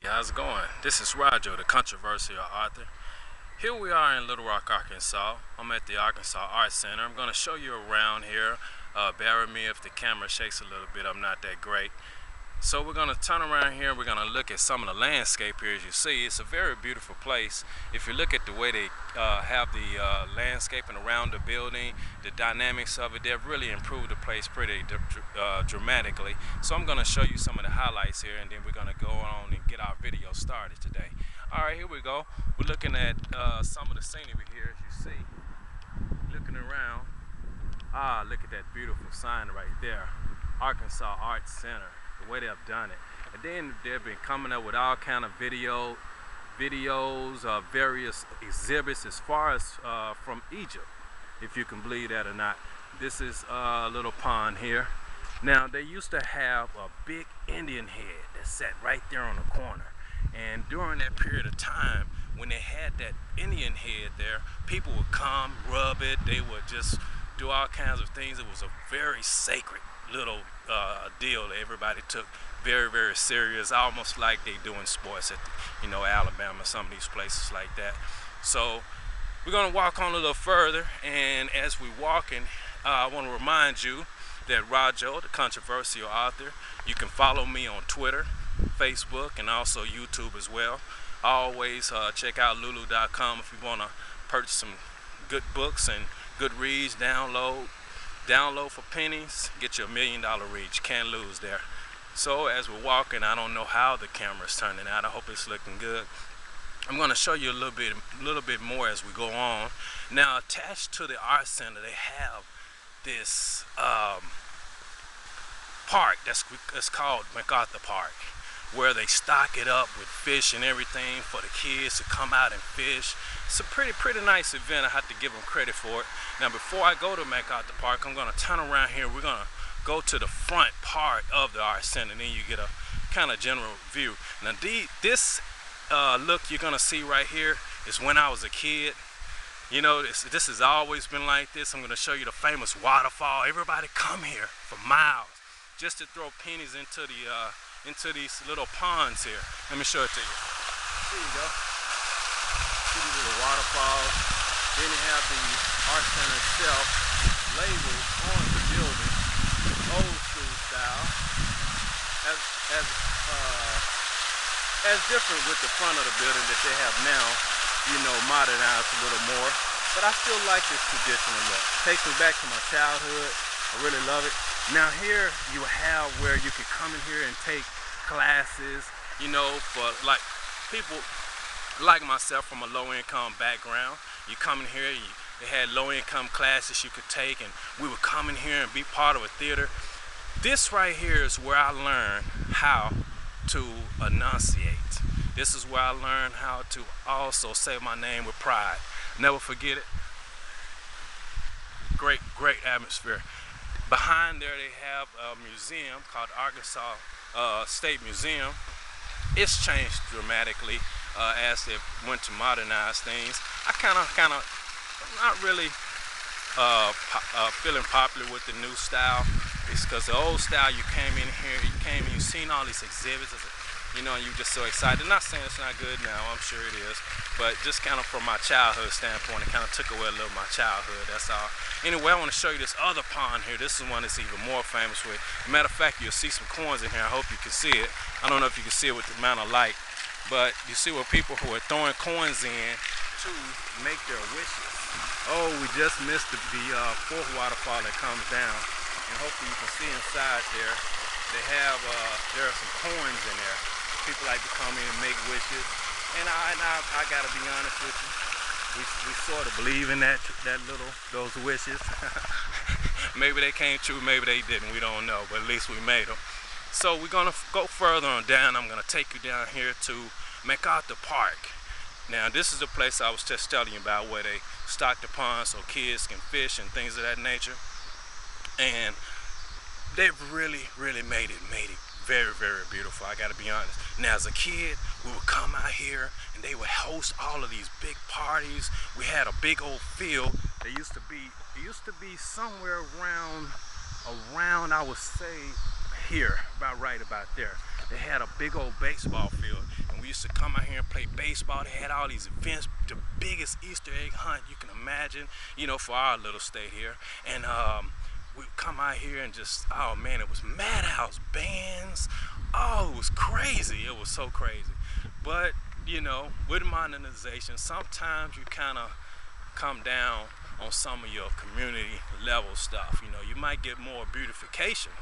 How's it going? This is Rajo, the controversial author. Here we are in Little Rock, Arkansas. I'm at the Arkansas Arts Center. I'm going to show you around here. Bear with me if the camera shakes a little bit. I'm not that great. So we're going to turn around here. We're going to look at some of the landscape here. As you see, it's a very beautiful place. If you look at the way they have the landscaping around the building, the dynamics of it, they've really improved the place pretty dramatically. So I'm going to show you some of the highlights here, and then we're going to go on and get our video started today. All right, here we go. We're looking at some of the scenery here, as you see. Looking around. Look at that beautiful sign right there. Arkansas Arts Center. The way they've done it, and then they've been coming up with all kind of videos, various exhibits as far as from Egypt, if you can believe that or not. This is a little pond here. Now they used to have a big Indian head that sat right there on the corner, and during that period of time when they had that Indian head there, people would come, rub it, they would just do all kinds of things. It was a very sacred little deal that everybody took very, very serious, almost like they doing sports at Alabama, some of these places like that. So we're gonna walk on a little further, and as we're walking, I want to remind you that Rajo, the controversial author, you can follow me on Twitter, Facebook, and also YouTube as well. Always check out lulu.com if you want to purchase some good books and good reads. Download for pennies, get you $1 million reach. Can't lose there. So as we're walking, I don't know how the camera's turning out. I hope it's looking good. I'm going to show you a little bit more as we go on. Now, attached to the art center, they have this park that's called MacArthur Park, where they stock it up with fish and everything for the kids to come out and fish. It's a pretty nice event. I have to give them credit for it. Now, before I go to MacArthur Park, I'm going to turn around here. We're going to go to the front part of the art center, and then you get a kind of general view. Now, this look you're going to see right here is when I was a kid. You know, this has always been like this. I'm going to show you the famous waterfall. Everybody come here for miles just to throw pennies into these little ponds here. Let me show it to you. Here you go. See these little waterfalls. Then you have the art center itself labeled on the building, old school style, as different with the front of the building that they have now, modernized a little more. But I still like this traditional look. Takes me back to my childhood. I really love it. Now here you have where you can come in here and take classes, for like people like myself from a low-income background. You come in here, they had low-income classes you could take, and we would come in here and be part of a theater. This right here is where I learned how to enunciate. This is where I learned how to also say my name with pride. Never forget it. Great atmosphere. Behind there they have a museum called Arkansas State Museum. It's changed dramatically as they went to modernize things. I kind of not really feeling popular with the new style. It's because the old style, you came in here, you've seen all these exhibits, and you're just so excited. Not saying it's not good now, I'm sure it is, but just kind of from my childhood standpoint, it kind of took away a little of my childhood, that's all. Anyway, I want to show you this other pond here. This is one that's even more famous with. Matter of fact, you'll see some coins in here. I hope you can see it. I don't know if you can see it with the amount of light, but you see where people who are throwing coins in to make their wishes. Oh, we just missed the fourth waterfall that comes down, and hopefully you can see inside there. There are some coins in there. People like to come in and make wishes, and I gotta be honest with you. We sort of believe in those wishes. Maybe they came true, maybe they didn't. We don't know, but at least we made them. So we're gonna go further on down. I'm gonna take you down here to MacArthur Park. Now this is the place I was just telling you about, where they stock the ponds so kids can fish and things of that nature. And they've really made it very beautiful, I gotta be honest. Now as a kid, we would come out here and they would host all of these big parties. We had a big old field. It used to be somewhere around I would say here, right about there. They had a big old baseball field, and used to come out here and play baseball. They had all these events, the biggest Easter egg hunt you can imagine, you know, for our little state here. And we come out here and just, oh man, it was madhouse bands. Oh, it was crazy. It was so crazy. But, you know, with modernization, sometimes you kind of come down on some of your community level stuff. You know, you might get more beautification,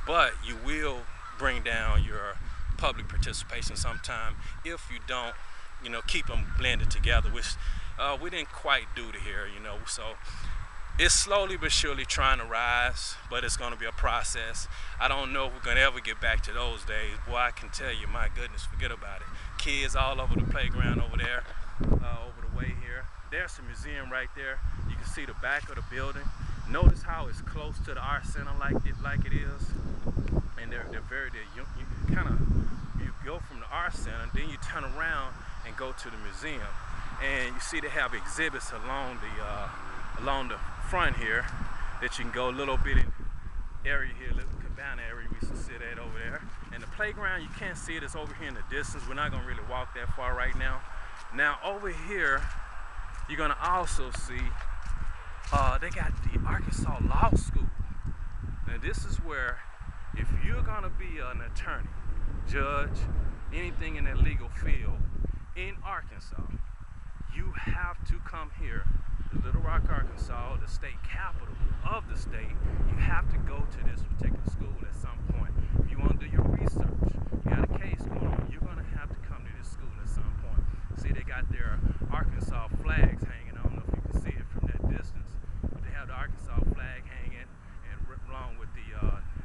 but you will bring down your public participation sometime if you don't, you know, keep them blended together, which we didn't quite do to here, you know. So it's slowly but surely trying to rise, but it's going to be a process. I don't know if we're going to ever get back to those days. Boy, I can tell you, my goodness, forget about it. Kids all over the playground over there, over the way here. There's a museum right there. You can see the back of the building. Notice how it's close to the art center like it is. And they're very, you kind of, you go from the art center, then you turn around and go to the museum. And you see they have exhibits along the front here that you can go a little bit in area here, little cabana area we used to sit at over there. And the playground, you can't see it, it's over here in the distance. We're not gonna really walk that far right now. Now over here, you're gonna also see they got the Arkansas Law School. Now this is where, if you're gonna be an attorney, judge, anything in that legal field in Arkansas, you have to come here to Little Rock, Arkansas, the state capital of the state. You have to go to this particular school at some point. If you want to do your research, you got a case going on, you're gonna have to come to this school at some point. See, they got their Arkansas flags hanging. I don't know if you can see it from that distance, but they have the Arkansas flag hanging, and along with the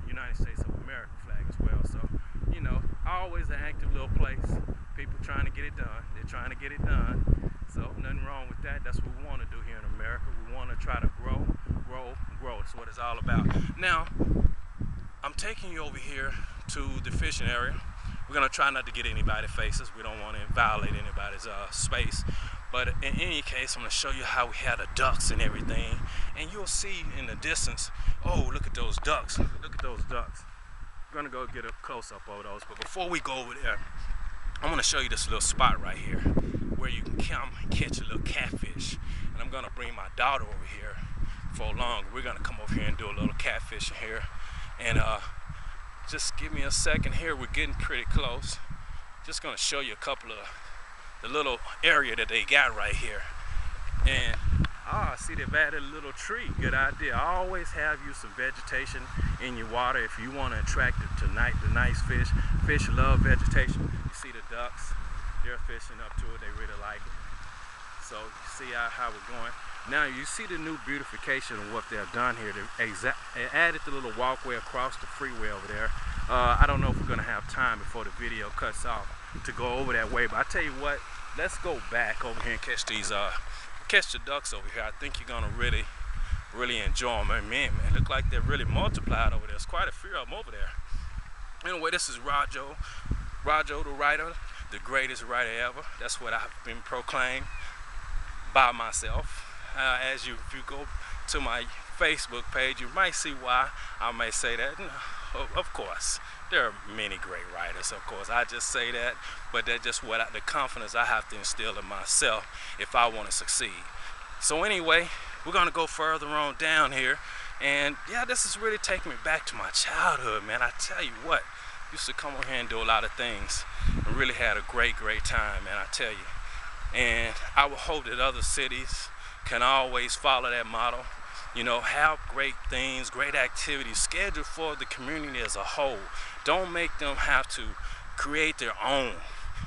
United States of America flag as well. So, you know, always an active little place. People trying to get it done. They're trying to get it done. So nothing wrong with that. That's what we want to do here in America. We want to try to grow. That's what it's all about. Now, I'm taking you over here to the fishing area. We're gonna try not to get anybody's faces. We don't want to violate anybody's space. But in any case, I'm gonna show you how we had the ducks and everything. And you'll see in the distance, oh, look at those ducks. Look at those ducks. We're gonna go get a close-up of those. But before we go over there, I'm gonna show you this little spot right here where you can come and catch a little catfish. And I'm gonna bring my daughter over here for long. We're gonna come over here and do a little catfishing here. And just give me a second here. We're getting pretty close. Just gonna show you a couple of the little area that they got right here. And I see they've added a little tree. Good idea. I always have you some vegetation in your water if you want to attract the nice fish. Fish love vegetation. You see the ducks, they're fishing up to it. They really like it. So you see how we're going. Now you see the new beautification of what they've done here. They added the little walkway across the freeway over there. I don't know if we're gonna have time before the video cuts off to go over that way, but I tell you what, let's go back over here and catch these catch the ducks over here. I think you're gonna really enjoy them. Man, look like they're really multiplied over there. There's quite a few of them over there. Anyway, this is Rajo the writer, the greatest writer ever. That's what I've been proclaimed by myself. If you go to my Facebook page, you might see why I may say that. Of course, there are many great writers, of course. I just say that, but that's just the confidence I have to instill in myself if I want to succeed. So anyway, we're gonna go further on down here, and yeah, this is really taking me back to my childhood, man. I tell you what, used to come over here and do a lot of things, and really had a great time, man. I tell you, and I would hope that other cities can always follow that model. You know, have great things, great activities scheduled for the community as a whole. Don't make them have to create their own,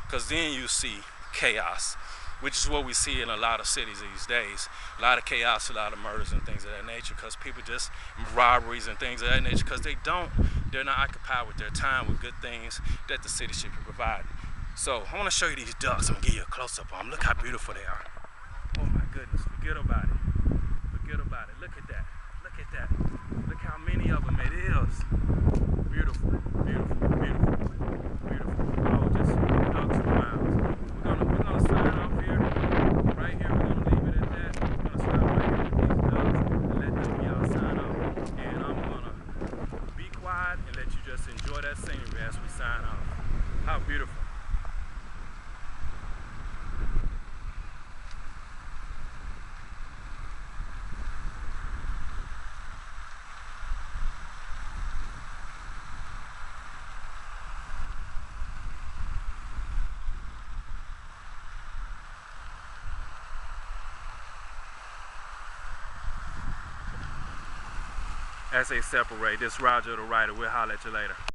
because then you see chaos, which is what we see in a lot of cities these days. A lot of chaos, a lot of murders and things of that nature, because people just, robberies and things of that nature, because they're not occupied with their time with good things that the city should be providing. So I want to show you these ducks. I'm gonna give you a close-up on them. Look how beautiful they are. Oh my goodness, forget about it. Forget about it. Look at that. Look at that. Look how many of them it is. Beautiful, beautiful, beautiful, beautiful. Oh, just ducks and miles. We're gonna sign off here. Right here, we're gonna leave it at that. We're gonna stop right here with these ducks and let them y'all sign off. And I'm gonna be quiet and let you just enjoy that scenery as we sign off. How beautiful. as they separate. This Rajo the writer. We'll holler at you later.